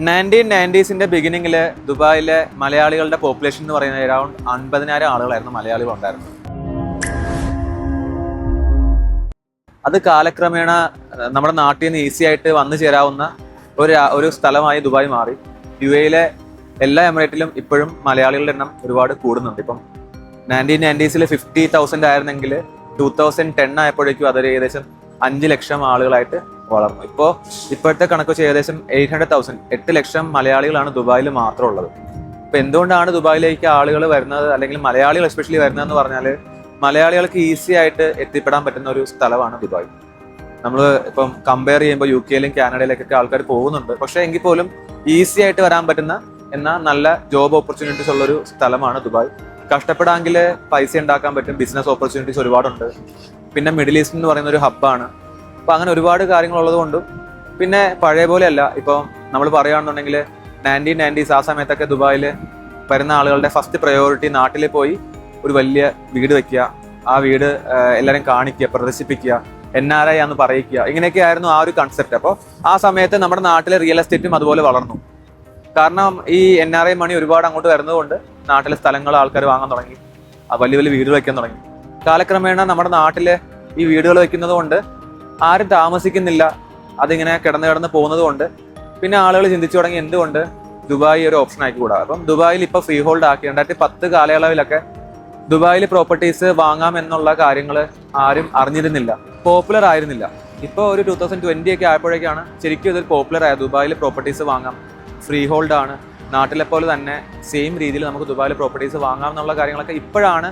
1990s ബിഗിനിങ്ങിൽ ദുബായിലെ മലയാളികളുടെ population എന്ന് പറയുന്നത് അറൗണ്ട് 50,000 ആളുകളായിരുന്നു മലയാളികൾ ഉണ്ടായിരുന്നത്. അത് കാലക്രമേണ നമ്മുടെ നാട്ടിൽ നിന്ന് ഈസി ആയിട്ട് വന്നു ചേരാവുന്ന ഒരു സ്ഥലമായി ദുബായ് മാറി. UAE എല്ലാ എമിറേറ്റിലും ഇപ്പോഴും മലയാളികളുടെ എണ്ണം ഒരുപാട് കൂടുന്നുണ്ട്. ഇപ്പം 1990s 50,000 ആയിരുന്നെങ്കിൽ 2010 ആയപ്പോഴേക്കും അതൊരു ഏകദേശം 5 ലക്ഷം ആളുകളായിട്ട് വളർന്നു. ഇപ്പോഴത്തെ കണക്ക് വെച്ച് ഏകദേശം 800,000 8 ലക്ഷം മലയാളികളാണ് ദുബായിൽ മാത്രം ഉള്ളത്. ഇപ്പൊ എന്തുകൊണ്ടാണ് ദുബായിലേക്ക് ആളുകൾ വരുന്നത്, അല്ലെങ്കിൽ മലയാളികൾ എസ്പെഷ്യലി വരുന്നതെന്ന് പറഞ്ഞാൽ മലയാളികൾക്ക് ഈസി ആയിട്ട് എത്തിപ്പെടാൻ പറ്റുന്ന ഒരു സ്ഥലമാണ് ദുബായ്. നമ്മൾ ഇപ്പം കമ്പയർ ചെയ്യുമ്പോൾ UK കാനഡയിലേക്കൊക്കെ ആൾക്കാർ പോകുന്നുണ്ട്. പക്ഷെ എങ്കിൽ പോലും ഈസി ആയിട്ട് വരാൻ പറ്റുന്ന എന്നാൽ നല്ല ജോബ് ഓപ്പർച്യൂണിറ്റീസ് ഉള്ളൊരു സ്ഥലമാണ് ദുബായ്. കഷ്ടപ്പെടാമെങ്കിൽ പൈസ ഉണ്ടാക്കാൻ പറ്റും, ബിസിനസ് ഓപ്പർച്യൂണിറ്റീസ് ഒരുപാടുണ്ട്. പിന്നെ മിഡിൽ ഈസ്റ്റ് എന്ന് പറയുന്ന ഒരു ഹബ്ബാണ്. അപ്പൊ അങ്ങനെ ഒരുപാട് കാര്യങ്ങളുള്ളത് കൊണ്ടും പിന്നെ പഴയ പോലെയല്ല. ഇപ്പം നമ്മൾ പറയുകയാണെന്നുണ്ടെങ്കിൽ 1990s ആ സമയത്തൊക്കെ ദുബായിൽ വരുന്ന ആളുകളുടെ ഫസ്റ്റ് പ്രയോറിറ്റി നാട്ടിൽ പോയി ഒരു വലിയ വീട് വെക്കുക, ആ വീട് എല്ലാവരും കാണിക്കുക, പ്രദർശിപ്പിക്കുക, NRI ആണെന്ന് പറയിക്കുക, ഇങ്ങനെയൊക്കെ ആയിരുന്നു ആ ഒരു കൺസെപ്റ്റ്. അപ്പോൾ ആ സമയത്ത് നമ്മുടെ നാട്ടിലെ റിയൽ എസ്റ്റേറ്റും അതുപോലെ വളർന്നു. കാരണം ഈ NRI മണി ഒരുപാട് അങ്ങോട്ട് വരുന്നതുകൊണ്ട് നാട്ടിലെ സ്ഥലങ്ങൾ ആൾക്കാർ വാങ്ങാൻ തുടങ്ങി, വലിയ വലിയ വീടുകൾ വെക്കാൻ തുടങ്ങി. കാലക്രമേണ നമ്മുടെ നാട്ടിലെ ഈ വീടുകൾ വെക്കുന്നത് കൊണ്ട് ആരും താമസിക്കുന്നില്ല, അതിങ്ങനെ കിടന്ന് പോകുന്നത് കൊണ്ട് പിന്നെ ആളുകൾ ചിന്തിച്ചു തുടങ്ങി എന്തുകൊണ്ട് ദുബായ് ഒരു ഓപ്ഷൻ ആയിക്കൂടാ. അപ്പം ദുബായിൽ ഇപ്പൊ ഫ്രീ ഹോൾഡ് ആക്കി 2010 കാലയളവിലൊക്കെ ദുബായിൽ പ്രോപ്പർട്ടീസ് വാങ്ങാം എന്നുള്ള കാര്യങ്ങൾ ആരും അറിഞ്ഞിരുന്നില്ല, പോപ്പുലർ ആയിരുന്നില്ല. ഇപ്പോൾ ഒരു 2020 ഒക്കെ ആയപ്പോഴേക്കാണ് ശരിക്കും ഇതൊരു പോപ്പുലർ ആയത്. ദുബായിൽ പ്രോപ്പർട്ടീസ് വാങ്ങാം, ഫ്രീ ഹോൾഡ് ആണ്, നാട്ടിലെ പോലെ തന്നെ സെയിം രീതിയിൽ നമുക്ക് ദുബായിൽ പ്രോപ്പർട്ടീസ് വാങ്ങാം എന്നുള്ള കാര്യങ്ങളൊക്കെ ഇപ്പോഴാണ്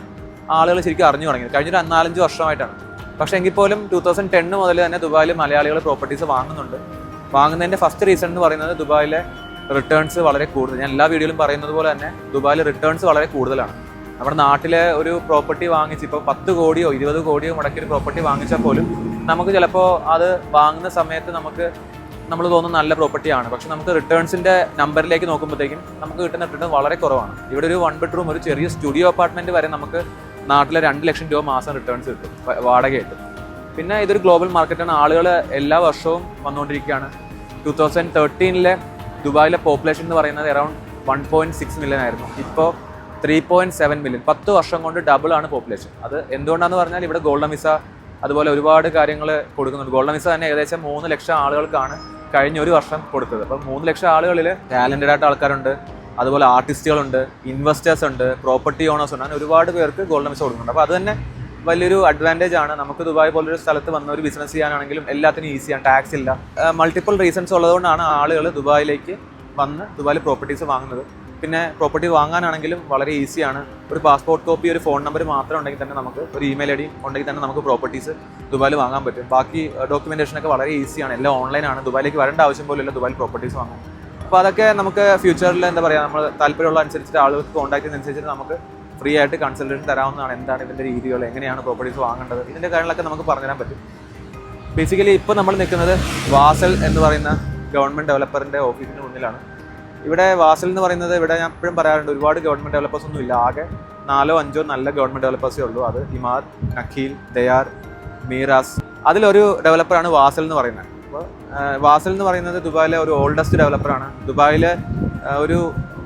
ആളുകൾ ശരിക്കും അറിഞ്ഞു തുടങ്ങിയത്, കഴിഞ്ഞൊരു 4-5 വർഷമായിട്ടാണ്. പക്ഷെ എങ്കിൽ പോലും 2010 മുതൽ തന്നെ ദുബായിൽ മലയാളികൾ പ്രോപ്പർട്ടീസ് വാങ്ങുന്നുണ്ട്. വാങ്ങുന്നതിന്റെ ഫസ്റ്റ് റീസൺ എന്ന് പറയുന്നത് ദുബായിലെ റിട്ടേൺസ് വളരെ കൂടുതൽ. ഞാൻ എല്ലാ വീഡിയോയിലും പറയുന്നത് പോലെ തന്നെ ദുബായിൽ റിട്ടേൺസ് വളരെ കൂടുതലാണ്. നമ്മുടെ നാട്ടിലെ ഒരു പ്രോപ്പർട്ടി വാങ്ങിച്ച് ഇപ്പോൾ 10 കോടിയോ 20 കോടിയോ മുടക്കി ഒരു പ്രോപ്പർട്ടി വാങ്ങിച്ചാൽ പോലും നമുക്ക് ചിലപ്പോൾ അത് വാങ്ങുന്ന സമയത്ത് നമ്മൾ തോന്നുന്ന നല്ല പ്രോപ്പർട്ടിയാണ്, പക്ഷെ നമുക്ക് റിട്ടേൺസിന്റെ നമ്പറിലേക്ക് നോക്കുമ്പോഴത്തേക്കും നമുക്ക് കിട്ടുന്ന റിട്ടേൺ വളരെ കുറവാണ്. ഇവിടെ ഒരു 1 ബെഡ്റൂം ഒരു ചെറിയ സ്റ്റുഡിയോ അപ്പാർട്ട്മെന്റ് വരെ നമുക്ക് നാട്ടിലെ 2 ലക്ഷം രൂപ മാസം റിട്ടേൺസ് കിട്ടും, വാടക കിട്ടും. പിന്നെ ഇതൊരു ഗ്ലോബൽ മാർക്കറ്റാണ്, ആളുകൾ എല്ലാ വർഷവും വന്നുകൊണ്ടിരിക്കുകയാണ്. 2013 ദുബായിലെ പോപ്പുലേഷൻ എന്ന് പറയുന്നത് അറൗണ്ട് 1.6 മില്യൺ ആയിരുന്നു. ഇപ്പോൾ 3.7 മില്യൺ. 10 വർഷം കൊണ്ട് ഡബിൾ ആണ് പോപ്പുലേഷൻ. അത് എന്തുകൊണ്ടാണെന്ന് പറഞ്ഞാൽ ഇവിടെ ഗോൾഡൻ വിസ അതുപോലെ ഒരുപാട് കാര്യങ്ങൾ കൊടുക്കുന്നുണ്ട്. ഗോൾഡൻ വിസ തന്നെ ഏകദേശം 3 ലക്ഷം ആളുകൾക്കാണ് കഴിഞ്ഞ ഒരു വർഷം കൊടുത്തത്. അപ്പം 3 ലക്ഷം ആളുകളിൽ ടാലന്റഡ് ആയിട്ട് ആൾക്കാരുണ്ട്, അതുപോലെ ആർട്ടിസ്റ്റുകളുണ്ട്, ഇൻവെസ്റ്റേഴ്സ് ഉണ്ട്, പ്രോപ്പർട്ടി ഓണേഴ്സ് ഉണ്ട്, അങ്ങനെ ഒരുപാട് പേർക്ക് ഗോൾഡൻ വിസ കൊടുക്കുന്നുണ്ട്. അപ്പോൾ അത് തന്നെ വലിയൊരു അഡ്വാൻറ്റേജ് ആണ്. നമുക്ക് ദുബായ് പോലൊരു സ്ഥലത്ത് വന്ന ഒരു ബിസിനസ് ചെയ്യാനാണെങ്കിലും എല്ലാത്തിനും ഈസിയാണ്, ടാക്സ് ഇല്ല. മൾട്ടിപ്പിൾ റീസൺസ് ഉള്ളതുകൊണ്ടാണ് ആളുകൾ ദുബായിലേക്ക് വന്ന് ദുബായിൽ പ്രോപ്പർട്ടീസ് വാങ്ങുന്നത്. പിന്നെ പ്രോപ്പർട്ടി വാങ്ങാനാണെങ്കിലും വളരെ ഈസിയാണ്. ഒരു പാസ്പോർട്ട് കോപ്പി, ഒരു ഫോൺ നമ്പർ മാത്രം ഉണ്ടെങ്കിൽ തന്നെ നമുക്ക്, ഒരു ഇമെയിൽ ID ഉണ്ടെങ്കിൽ തന്നെ നമുക്ക് പ്രോപ്പർട്ടീസ് ദുബായിൽ വാങ്ങാൻ പറ്റും. ബാക്കി ഡോക്യുമെന്റേഷനൊക്കെ വളരെ ഈസിയാണ്, എല്ലാം ഓൺലൈനാണ്. ദുബായിലേക്ക് വരേണ്ട ആവശ്യം പോലും ഇല്ല, ദുബായിൽ പ്രോപ്പർട്ടീസ് വാങ്ങും. അപ്പോൾ അതൊക്കെ നമുക്ക് ഫ്യൂച്ചറിൽ എന്താ പറയുക, നമ്മൾ താല്പര്യമുള്ള അനുസരിച്ചിട്ട് ആളുകൾക്ക് കോൺടാക്ട് ചെയ്യുന്നതനുസരിച്ചിട്ട് നമുക്ക് ഫ്രീ ആയിട്ട് കൺസൾട്ടേഷൻ തരാവുന്നതാണ്. എന്താണ് ഇതിൻ്റെ രീതികൾ, എങ്ങനെയാണ് പ്രോപ്പർട്ടീസ് വാങ്ങേണ്ടത്, ഇതിൻ്റെ കാര്യങ്ങളൊക്കെ നമുക്ക് പറഞ്ഞുതരാൻ പറ്റും. ബേസിക്കലി ഇപ്പോൾ നമ്മൾ നിൽക്കുന്നത് വാസൽ എന്ന് പറയുന്ന ഗവൺമെൻറ് ഡെവലപ്പറിൻ്റെ ഓഫീസിന് മുന്നിലാണ്. ഇവിടെ വാസൽ എന്ന് പറയുന്നത്, ഇവിടെ ഞാൻ എപ്പോഴും പറയാറുണ്ട്, ഒരുപാട് ഗവൺമെൻറ് ഡെവലപ്പേഴ്സ് ഒന്നും ഇല്ല, ആകെ 4-5 നല്ല ഗവൺമെൻറ് ഡെവലപ്പേഴ്സേ ഉള്ളൂ. അത് ഇമാദ്, നഖീൽ, ദയാർ, മീറാസ്. അതിലൊരു ഡെവലപ്പറാണ് വാസൽ എന്ന് പറയുന്നത്. അപ്പോൾ വാസൽ എന്ന് പറയുന്നത് ദുബായിലെ ഒരു ഓൾഡസ്റ്റ് ഡെവലപ്പറാണ്. ദുബായിലെ ഒരു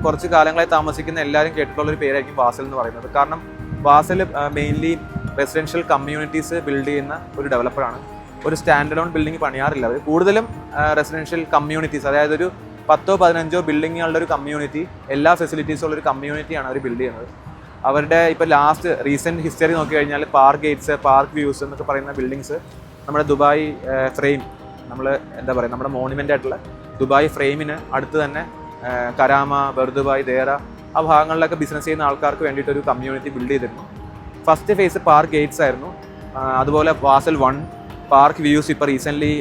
കുറച്ച് കാലങ്ങളായി താമസിക്കുന്ന എല്ലാവരും കേട്ടിട്ടുള്ള ഒരു പേരായിരിക്കും വാസൽ എന്ന് പറയുന്നത്. കാരണം Wasl mainly residential communities build ചെയ്യുന്ന ഒരു ഡെവലപ്പറാണ്. ഒരു സ്റ്റാൻഡ് അലോൺ ബിൽഡിംഗ് പണിയാറില്ല, അവർ കൂടുതലും റെസിഡൻഷ്യൽ കമ്മ്യൂണിറ്റീസ്, അതായത് ഒരു 10-15 ബിൽഡിങ്ങുകളുടെ ഒരു കമ്മ്യൂണിറ്റി, എല്ലാ ഫെസിലിറ്റീസും ഉള്ളൊരു കമ്മ്യൂണിറ്റിയാണ് അവർ ബിൽഡ് ചെയ്യുന്നത്. അവരുടെ ഇപ്പോൾ റീസെൻറ്റ് ഹിസ്റ്ററി നോക്കി കഴിഞ്ഞാൽ പാർക്ക് ഗേറ്റ്സ്, പാർക്ക് വ്യൂസ് എന്നൊക്കെ പറയുന്ന ബിൽഡിങ്സ് നമ്മുടെ ദുബായ് ഫ്രെയിം, നമ്മൾ എന്താ പറയുക, നമ്മുടെ മോണുമെൻ്റ് ആയിട്ടുള്ള ദുബായ് ഫ്രെയിമിന് അടുത്ത് തന്നെ കരാമ, ബർദുബായ്, ദേറ ആ ഭാഗങ്ങളിലൊക്കെ ബിസിനസ് ചെയ്യുന്ന ആൾക്കാർക്ക് വേണ്ടിയിട്ട് ഒരു കമ്മ്യൂണിറ്റി ബിൽഡ് ചെയ്തിരുന്നു. ഫസ്റ്റ് ഫേസ് പാർക്ക് ഗേറ്റ്സ് ആയിരുന്നു. അതുപോലെ വാസൽ 1 പാർക്ക് വ്യൂസ് ഇപ്പോൾ റീസെൻ്റ്ലി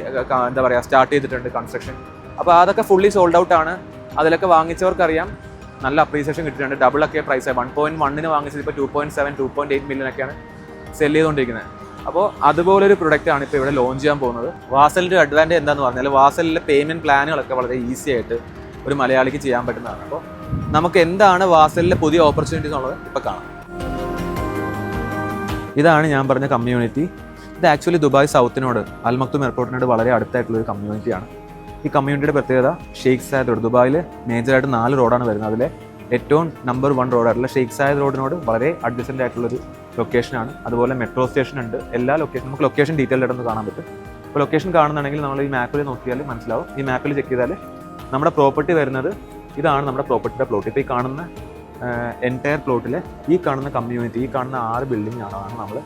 എന്താ പറയുക സ്റ്റാർട്ട് ചെയ്തിട്ടുണ്ട് കൺസ്ട്രക്ഷൻ. അപ്പോൾ അതൊക്കെ ഫുള്ളി സോൾഡ് ഔട്ട് ആണ്. അതിലൊക്കെ വാങ്ങിച്ചവർക്കറിയാം നല്ല അപ്രീസിയേഷൻ കിട്ടിയിട്ടുണ്ട്. ഡബിളൊക്കെ പ്രൈസ് 1.1 വാങ്ങിച്ചത് ഇപ്പോൾ 2.7, 2.8 മില്യൺ ഒക്കെയാണ് സെല് ചെയ്തുകൊണ്ടിരിക്കുന്നത്. അപ്പോൾ അതുപോലൊരു പ്രൊഡക്റ്റാണ് ഇപ്പോൾ ഇവിടെ ലോഞ്ച് ചെയ്യാൻ പോകുന്നത്. വാസലിൻ്റെ അഡ്വാൻറ്റേജ് എന്താണെന്ന് പറഞ്ഞാൽ വാസലിലെ പേയ്മെൻറ്റ് പ്ലാനുകളൊക്കെ വളരെ ഈസി ആയിട്ട് ഒരു മലയാളിക്ക് ചെയ്യാൻ പറ്റുന്നതാണ്. അപ്പോൾ നമുക്ക് എന്താണ് വാസലിലെ പുതിയ ഓപ്പർച്യൂണിറ്റീസ് എന്നുള്ളത് ഇപ്പോൾ കാണാം. ഇതാണ് ഞാൻ പറഞ്ഞ കമ്മ്യൂണിറ്റി. ഇത് ആക്ച്വലി ദുബായ് സൗത്തിനോട്, അൽ മക്തൂം എയർപോർട്ടിനോട് വളരെ അടുത്തായിട്ടുള്ളൊരു കമ്മ്യൂണിറ്റിയാണ്. ഈ കമ്മ്യൂണിറ്റിയുടെ പ്രത്യേകത ഷെയ്ഖ് സായദ് റോഡ്. ദുബായിൽ മേജറായിട്ട് 4 റോഡാണ് വരുന്നത്. അതിലെ ഏറ്റവും നമ്പർ 1 റോഡായിട്ടുള്ള ഷെയ്ഖ് സായദ് റോഡിനോട് വളരെ അഡ്ജസ്റ്റൻ്റ് ആയിട്ടുള്ളൊരു ലൊക്കേഷനാണ്. അതുപോലെ മെട്രോ സ്റ്റേഷൻ ഉണ്ട്. എല്ലാ ലൊക്കേഷൻ നമുക്ക് ലൊക്കേഷൻ ഡീറ്റെയിൽഡ് ആയിട്ടൊന്ന് കാണാൻ പറ്റും. അപ്പോൾ ലൊക്കേഷൻ കാണുന്നുണ്ടെങ്കിൽ നമ്മൾ ഈ മാപ്പിൽ നോക്കിയാൽ മനസ്സിലാവും. ഈ മാപ്പിൽ ചെക്ക് ചെയ്താൽ നമ്മുടെ പ്രോപ്പർട്ടി വരുന്നത് ഇതാണ്. നമ്മുടെ പ്രോപ്പർട്ടിയുടെ പ്ലോട്ട് ഇപ്പോൾ ഈ കാണുന്ന എൻറ്റയർ പ്ലോട്ടിലെ ഈ കാണുന്ന കമ്മ്യൂണിറ്റി, ഈ കാണുന്ന 6 ബിൽഡിംഗ് ആണ് നമ്മൾ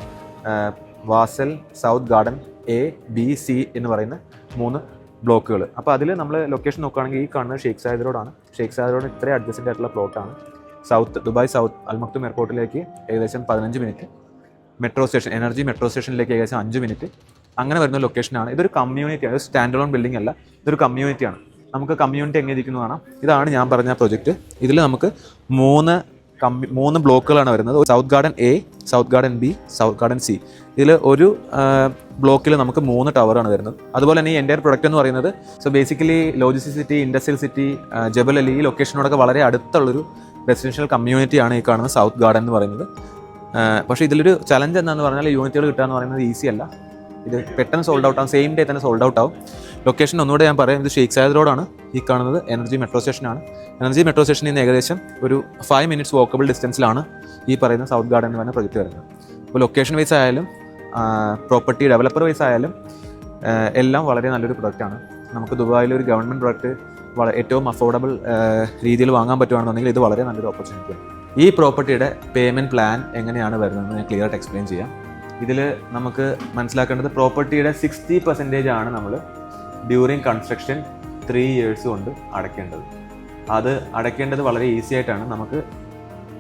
വാസൽ സൗത്ത് ഗാർഡൻ ABC എന്ന് പറയുന്ന 3 ബ്ലോക്കുകൾ. അപ്പോൾ അതിൽ നമ്മൾ ലൊക്കേഷൻ നോക്കുകയാണെങ്കിൽ ഈ കാണുന്നത് ഷെയ്ഖ് സായദ് റോഡാണ്. ഷെയ്ഖ് സായദ് റോഡ് ഇത്രയും അഡ്ജസ്റ്റൻ്റ് ആയിട്ടുള്ള പ്ലോട്ടാണ്. ദുബായ് സൗത്ത് അൽ മക്തൂം എയർപോർട്ടിലേക്ക് ഏകദേശം 15 minute, metro station energy metro സ്റ്റേഷനിലേക്ക് ഏകദേശം 5 മിനിറ്റ്, അങ്ങനെ വരുന്ന ലൊക്കേഷനാണ്. ഇതൊരു കമ്മ്യൂണിറ്റിയാണ്, ഒരു സ്റ്റാൻഡ് അലോൺ ബിൽഡിംഗ് അല്ല, ഇതൊരു കമ്മ്യൂണിറ്റിയാണ്. നമുക്ക് കമ്മ്യൂണിറ്റി എങ്ങനെ ഇരിക്കുന്നു കാണാം. ഇതാണ് ഞാൻ പറഞ്ഞ പ്രൊജക്റ്റ്. ഇതിൽ നമുക്ക് 3 ബ്ലോക്കുകളാണ് വരുന്നത്. South garden A, south garden B, south garden C. ഇതിൽ ഒരു ബ്ലോക്കിൽ നമുക്ക് 3 ടവറാണ് വരുന്നത്. അതുപോലെ തന്നെ ഈ എൻ്റെ പ്രൊഡക്റ്റ് എന്ന് പറയുന്നത് basically logistic city, industrial city, Jebel Ali, ഈ ലൊക്കേഷനോടൊക്കെ വളരെ അടുത്തുള്ളൊരു റെസിഡൻഷ്യൽ കമ്മ്യൂണിറ്റിയാണ് ഈ കാണുന്ന സൗത്ത് ഗാർഡൻ എന്ന് പറയുന്നത്. പക്ഷേ ഇതിലൊരു ചലഞ്ച് എന്താണെന്ന് പറഞ്ഞാൽ യൂണിറ്റുകൾ കിട്ടുക എന്ന് പറയുന്നത് ഈസി അല്ല. ഇത് പെട്ടെന്ന് സോൾഡ് ഔട്ട് ആവും, സെയിം ഡേ തന്നെ സോൾഡ് ഔട്ട് ആവും. ലൊക്കേഷൻ ഒന്നുകൂടെ ഞാൻ പറയാം. ഇത് ഷെയ്ഖ് സായദ് റോഡാണ്. ഈ കാണുന്നത് എനർജി മെട്രോ സ്റ്റേഷനാണ്. എനർജി മെട്രോ സ്റ്റേഷനിൽ നിന്ന് ഏകദേശം ഒരു 5 മിനിറ്റ്സ് വാക്കബിൾ ഡിസ്റ്റൻസിലാണ് ഈ പറയുന്ന സൗത്ത് ഗാർഡൻ എന്ന് പറഞ്ഞ പ്രൊജക്റ്റ് വരുന്നത്. അപ്പോൾ ലൊക്കേഷൻ വൈസ് ആയാലും പ്രോപ്പർട്ടി ഡെവലപ്പർ വൈസ് ആയാലും എല്ലാം വളരെ നല്ലൊരു പ്രൊഡക്റ്റാണ്. നമുക്ക് ദുബായിലെ ഒരു ഗവൺമെൻറ് പ്രൊഡക്റ്റ് ഏറ്റവും അഫോർഡബിൾ രീതിയിൽ വാങ്ങാൻ പറ്റുകയാണെന്നുണ്ടെങ്കിൽ ഇത് വളരെ നല്ലൊരു ഓപ്പർച്യൂണിറ്റിയാണ്. ഈ പ്രോപ്പർട്ടിയുടെ പേയ്മെൻറ്റ് പ്ലാൻ എങ്ങനെയാണ് വരുന്നതെന്ന് ഞാൻ ക്ലിയർ ആയിട്ട് എക്സ്പ്ലെയിൻ ചെയ്യാം. ഇതിൽ നമുക്ക് മനസ്സിലാക്കേണ്ടത് പ്രോപ്പർട്ടിയുടെ 60% ആണ് നമ്മൾ ഡ്യൂറിങ് കൺസ്ട്രക്ഷൻ 3 ഇയേഴ്സ് കൊണ്ട് അടയ്ക്കേണ്ടത്. അത് അടയ്ക്കേണ്ടത് വളരെ ഈസി ആയിട്ടാണ്. നമുക്ക്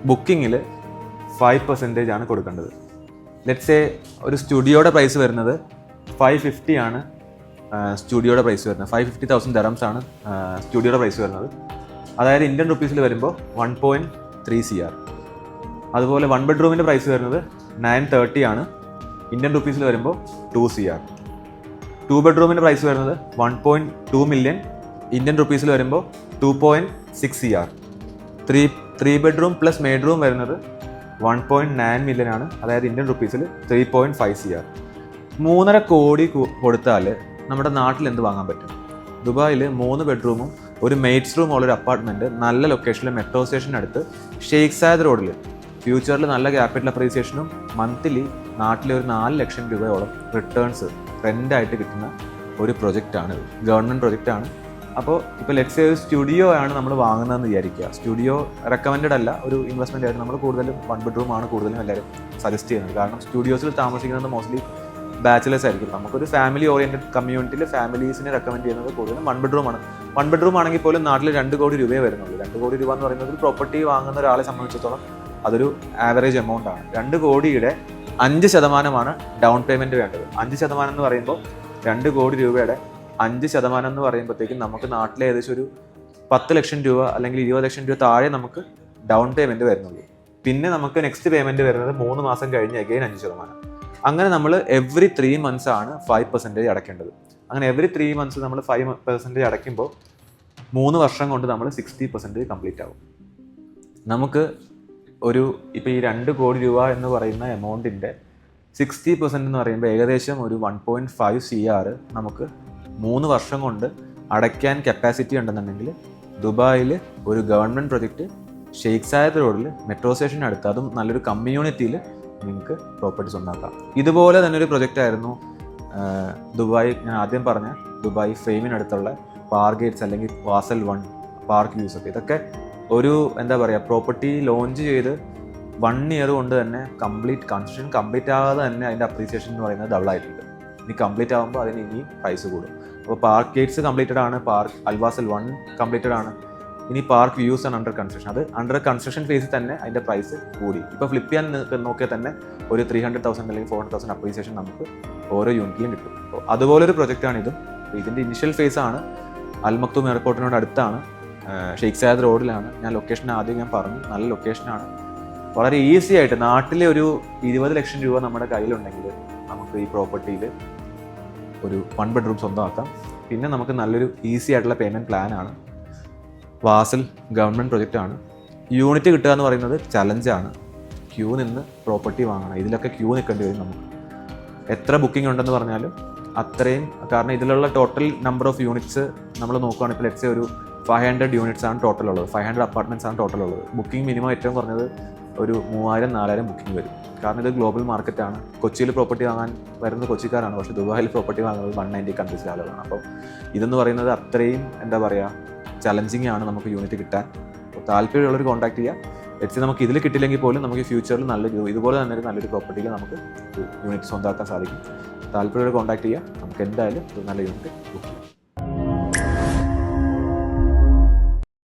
ബുക്കിങ്ങിൽ 5% ആണ് കൊടുക്കേണ്ടത്. ലെറ്റ്സ് സേ ഒരു സ്റ്റുഡിയോയുടെ പ്രൈസ് വരുന്നത് 550 ആണ്. സ്റ്റുഡിയോയുടെ പ്രൈസ് വരുന്നത് 550,000 dirhams ആണ് സ്റ്റുഡിയോയുടെ പ്രൈസ് വരുന്നത്. അതായത് ഇന്ത്യൻ റുപ്പീസിൽ വരുമ്പോൾ 1.3 CR. അതുപോലെ 1 ബെഡ്റൂമിൻ്റെ പ്രൈസ് വരുന്നത് 930 ആണ്. ഇന്ത്യൻ റുപ്പീസിൽ വരുമ്പോൾ 2 CR. 2 ബെഡ്റൂമിൻ്റെ പ്രൈസ് വരുന്നത് 1.2 മില്യൺ. ഇന്ത്യൻ റുപ്പീസിൽ വരുമ്പോൾ 2.6 CR. 3 bedroom plus made room വരുന്നത് 1.9 മില്യൺ ആണ്. അതായത് ഇന്ത്യൻ റുപ്പീസിൽ 3.5 CR. 3.5 കോടി കൊടുത്താൽ നമ്മുടെ നാട്ടിൽ എന്ത് വാങ്ങാൻ പറ്റും? ദുബായിൽ 3 ബെഡ്റൂമും ഒരു മെയ്ഡ്സ് റൂം ഉള്ളൊരു അപ്പാർട്ട്മെൻറ്റ് നല്ല ലൊക്കേഷനിൽ മെട്രോ സ്റ്റേഷനടുത്ത് ഷെയ്ഖ് സായദ് റോഡിൽ ഫ്യൂച്ചറിൽ നല്ല ക്യാപിറ്റൽ അപ്രീസിയേഷനും മന്ത്ലി നാട്ടിലെ ഒരു 4 ലക്ഷം രൂപയോളം റിട്ടേൺസ് റെൻ്റായിട്ട് കിട്ടുന്ന ഒരു പ്രൊജക്റ്റാണ്. ഗവൺമെൻറ് പ്രൊജക്റ്റാണ്. അപ്പോൾ ഇപ്പോൾ ലെറ്റ്സ് ഒരു സ്റ്റുഡിയോ ആണ് നമ്മൾ വാങ്ങുന്നതെന്ന് വിചാരിക്കുക. സ്റ്റുഡിയോ റെക്കമെൻഡഡ് അല്ല, ഒരു ഇൻവെസ്റ്റ്മെൻ്റ് ആയിട്ട് നമ്മൾ കൂടുതലും 1 ബെഡ്റൂം ആണ് കൂടുതലും എല്ലാവരും സജസ്റ്റ് ചെയ്യുന്നത്. കാരണം സ്റ്റുഡിയോസിൽ താമസിക്കുന്നത് മോസ്റ്റ്ലി ബാച്ചിലേഴ്സ് ആയിരിക്കും. നമുക്കൊരു ഫാമിലി ഓറിയൻറ്റഡ് കമ്മ്യൂണിറ്റിയിൽ ഫാമിലീസിനെ റെക്കമെൻഡ് ചെയ്യുന്നത് കൂടുതലും 1 ബെഡ്റൂം ആണ്. 1 ബെഡ്റൂം ആണെങ്കിൽ പോലും നാട്ടിൽ 2 കോടി രൂപയെ വരുന്നുള്ളൂ. 2 കോടി രൂപ എന്ന് പറയുന്നത് ഒരു പ്രോപ്പർട്ടി വാങ്ങുന്ന ഒരാളെ സംബന്ധിച്ചിടത്തോളം അതൊരു ആവറേജ് എമൗണ്ട് ആണ്. 2 കോടിയുടെ 5% ഡൗൺ പേയ്മെൻറ്റ് വേണ്ടത്. 5% എന്ന് പറയുമ്പോൾ 2 കോടി രൂപയുടെ 5% എന്ന് പറയുമ്പോഴത്തേക്കും നമുക്ക് നാട്ടിലെ ഏകദേശം ഒരു 10 ലക്ഷം രൂപ അല്ലെങ്കിൽ 20 ലക്ഷം രൂപ താഴെ നമുക്ക് ഡൗൺ പേയ്മെൻറ്റ് വരുന്നുള്ളൂ. പിന്നെ നമുക്ക് നെക്സ്റ്റ് പേയ്മെൻറ്റ് വരുന്നത് 3 മാസം കഴിഞ്ഞ് അഗെയിൻ 5%. അങ്ങനെ നമ്മൾ എവറി 3 months ആണ് 5% അടയ്ക്കേണ്ടത്. അങ്ങനെ എവറി 3 months നമ്മൾ 5% അടയ്ക്കുമ്പോൾ 3 വർഷം കൊണ്ട് നമ്മൾ 60% കംപ്ലീറ്റ് ആവും. നമുക്ക് ഒരു ഇപ്പോൾ ഈ 2 കോടി രൂപ എന്ന് പറയുന്ന എമൗണ്ടിൻ്റെ 60% എന്ന് പറയുമ്പോൾ ഏകദേശം ഒരു 1.5 CR നമുക്ക് 3 വർഷം കൊണ്ട് അടയ്ക്കാൻ കപ്പാസിറ്റി ഉണ്ടെന്നുണ്ടെങ്കിൽ ദുബായിൽ ഒരു ഗവൺമെൻറ് പ്രൊജക്റ്റ് ഷെയ്ഖ് സായദ് റോഡിൽ മെട്രോ സ്റ്റേഷൻ അടുത്ത്, അതും നല്ലൊരു കമ്മ്യൂണിറ്റിയിൽ നിങ്ങൾക്ക് പ്രോപ്പർട്ടി സ്വന്തമാക്കാം. ഇതുപോലെ തന്നെ ഒരു പ്രൊജക്റ്റ് ആയിരുന്നു ദുബായ്, ഞാൻ ആദ്യം പറഞ്ഞ ദുബായ് ഫെയിമിനടുത്തുള്ള പാർക്ക് ഗേറ്റ്സ് അല്ലെങ്കിൽ വാസൽ 1 പാർക്ക് വ്യൂസ് ഒക്കെ. ഇതൊക്കെ ഒരു എന്താ പറയുക, പ്രോപ്പർട്ടി ലോഞ്ച് ചെയ്ത് 1 year കൊണ്ട് തന്നെ കൺസ്ട്രക്ഷൻ കംപ്ലീറ്റ് ആകാതെ തന്നെ അതിൻ്റെ അപ്രീസിയേഷൻ എന്ന് പറയുന്നത് ഡബിൾ ആയിട്ടുണ്ട്. ഇനി കംപ്ലീറ്റ് ആകുമ്പോൾ അതിന് ഇനിയും പ്രൈസ് കൂടും. അപ്പോൾ പാർക്ക് ഗേറ്റ്സ് കംപ്ലീറ്റഡ് ആണ്, പാർക്ക് അൽവാസൽ 1 കംപ്ലീറ്റഡ് ആണ്. ഇനി പാർക്ക് വ്യൂസ് ആണ് അണ്ടർ കൺസ്ട്രക്ഷൻ. അത് അണ്ടർ കൺസ്ട്രക്ഷൻ ഫേസിൽ തന്നെ അതിൻ്റെ പ്രൈസ് കൂടി. ഇപ്പോൾ ഫ്ലിപ്പ് ചെയ്യാൻ നോക്കിയാൽ തന്നെ ഒരു 300,000 അല്ലെങ്കിൽ 400,000 അപ്രീസിയേഷൻ നമുക്ക് ഓരോ യൂണിറ്റിലും കിട്ടും. അപ്പോൾ അതുപോലൊരു പ്രൊജക്റ്റാണ് ഇതും. ഇതിൻ്റെ ഇനിഷ്യൽ ഫേസ് ആണ് അൽ മക്തൂം എയർപോർട്ടിനോട് അടുത്താണ്, ഷെയ്ഖ് സായദ് റോഡിലാണ്. ഞാൻ ലൊക്കേഷൻ ആദ്യം ഞാൻ പറഞ്ഞു, നല്ല ലൊക്കേഷനാണ്. വളരെ ഈസി ആയിട്ട് നാട്ടിലെ ഒരു 20 ലക്ഷം രൂപ നമ്മുടെ കയ്യിലുണ്ടെങ്കിൽ നമുക്ക് ഈ പ്രോപ്പർട്ടിയിൽ ഒരു 1 ബെഡ്റൂം സ്വന്തമാക്കാം. പിന്നെ നമുക്ക് നല്ലൊരു ഈസി ആയിട്ടുള്ള പേയ്മെൻറ്റ് പ്ലാനാണ്. വാസൽ ഗവൺമെൻറ് പ്രൊജക്റ്റാണ്. യൂണിറ്റ് കിട്ടുക എന്ന് പറയുന്നത് ചലഞ്ചാണ്. ക്യൂ നിന്ന് പ്രോപ്പർട്ടി വാങ്ങണം. ഇതിലൊക്കെ ക്യൂ നിൽക്കേണ്ടി വരും നമുക്ക്. എത്ര ബുക്കിംഗ് ഉണ്ടെന്ന് പറഞ്ഞാലും അത്രയും, കാരണം ഇതിലുള്ള ടോട്ടൽ നമ്പർ ഓഫ് യൂണിറ്റ്സ് നമ്മൾ നോക്കുകയാണെങ്കിൽ ഇപ്പോൾ ലെറ്റ്സ് ഒരു 500 യൂണിറ്റ്സ് ആണ് ടോട്ടൽ ഉള്ളത്, 500 അപ്പാർട്ട്മെൻറ്റ്സ് ആണ് ടോട്ടൽ ഉള്ളത്. ബുക്കിംഗ് മിനിമം ഏറ്റവും കുറഞ്ഞത് ഒരു 3000-4000 ബുക്കിംഗ് വരും. കാരണം ഇത് ഗ്ലോബൽ മാർക്കറ്റാണ്. കൊച്ചിയിൽ പ്രോപ്പർട്ടി വാങ്ങാൻ വരുന്നത് കൊച്ചിക്കാരാണ്, പക്ഷേ ദുബായിൽ പ്രോപ്പർട്ടി വാങ്ങുന്നത് 190 കൺട്രീസിലെ ആളുകളാണ്. അപ്പം ഇതെന്ന് പറയുന്നത് അത്രയും എന്താ പറയുക ചലഞ്ചിങ് ആണ് നമുക്ക് യൂണിറ്റ് കിട്ടാൻ. അപ്പോൾ താല്പര്യമുള്ളവർ കോൺടാക്ട് ചെയ്യുക. ലെറ്റ്സ് നമുക്ക് ഇതിൽ കിട്ടില്ലെങ്കിൽ പോലും നമുക്ക് ഫ്യൂച്ചറിൽ ഇതുപോലെ തന്നെ ഒരു നല്ലൊരു പ്രോപ്പർട്ടിയിൽ നമുക്ക് യൂണിറ്റ് സ്വന്തമാക്കാൻ സാധിക്കും. താല്പര്യമുള്ളവർ കോൺടാക്ട് ചെയ്യുക. നമുക്ക് എന്തായാലും ഒരു നല്ല യൂണിറ്റ് ബുക്ക് ചെയ്യാം.